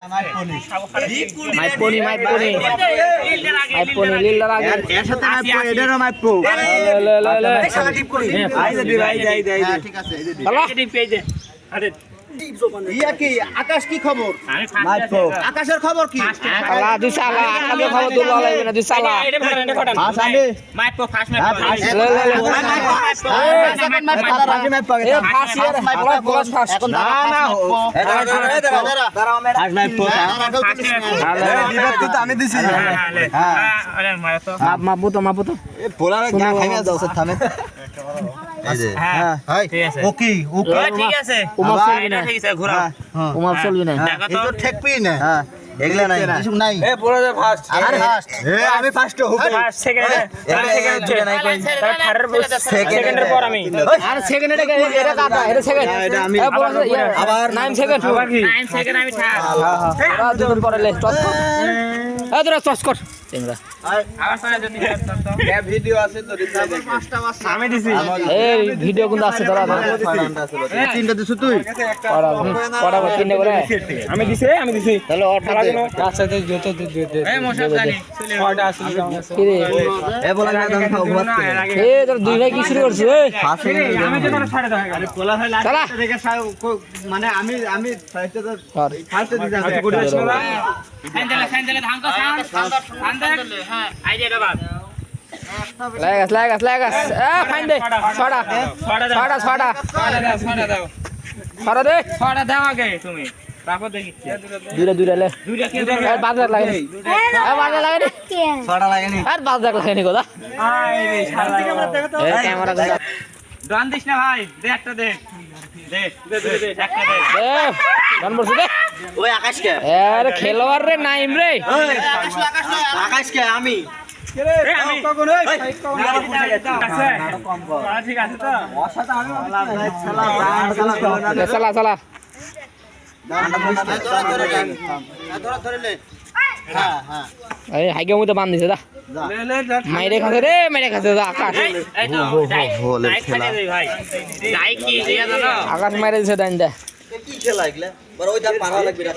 মাইপনি লীলা লাগে এর সাথে মাইপো এটারও মাইপো ঠিক আছে ইয়া কি আকাশ কি খবর মাইপো আকাশের খবর কি আলা দুসালা আকাশের খবর দুলা লাগবে না দুসালা এটা ফাটান আসানি মাইপো ফাস্ট মাইপো এ ফাস্ট ইয়ার বলাস ফাস্ট না না দাঁড়াও মাইপো বিভক্তি তো আমি দিছি হ্যাঁ আরে মাইপো মাপবো তো এ পোলার না খাইয়া দাও সে থামে এই যে হ্যাঁ ঠিক আছে ওকে ঠিক আছে উমাপ চলবি না ঠিক আছে ঘোরা উমাপ চলবি না এই তো ঠেকবি না হ্যাঁ এগুলা নাই কিছু নাই এ পোলার ফার্স্ট আরে ফার্স্ট আমি ফার্স্ট হব ফার্স্ট সেকেন্ড সেকেন্ড নাই কই তার থার্ড সেকেন্ডের পর আমি আর সেকেন্ড এটা কাটা এটা সেকেন্ড এটা আমি আবার 9 সেকেন্ড আবার কি 9 সেকেন্ড আমি থার্ড হ্যাঁ দুজন পরে লে টস কর এই তোরা টস কর টেংরা আবার সারা যদি এ ভিডিও আছে তো আমি দিছি এই ভিডিও কোন আছে তোরা তিনটা দিছ তুই পড়া তিনটা করে আমি দিছি তাহলে অর্ডার দে আচ্ছা তো যত এই মশাব জানি অর্ডার আসলে কি রে এ বলা না দাম খাও ভাত এ তোর দুই ভাই কি শুরু করছিস এই আমি তো ছাড়ে দাও আরে পোলা হয় চালা দেখে মানে আমি ফার্স্টে তো কর ফার্স্টে দিছি স্যান্ডেলে ধান তো স্যান্ডেল হ্যাঁ আইডিয়াটা বাদ লাগাস এ ফাইন দে ছড়া দে ছড়া দাও আগে তুমি তারপর দেখি দুইটা লে দুইটা কি আর বাজার লাগে নি বাজার লাগে নি ছড়া লাগেনি আর বাজার লাগে নি কোদা আই রে শালা এই ক্যামেরা দে ডান দিস না ভাই দে একটা দে একটা দে এ গান বলছ দে ওই আকাশকে আরে খেলোয়াড় রে নাইম রে আকাশকে আমি আমি কখন ওই ঠিক আছে তো চালা এই হাইগে মধ্যে বান দিছে দা মাইরে খাছে দা আকাশ এই তো লাইক খাইতে দেই ভাই লাইক কি দিয়া জানো আকাশ মাইরে দিছে ডাইন দা কি খেলা এগুলা বড় ওই দাগ পারা লাগবে রাত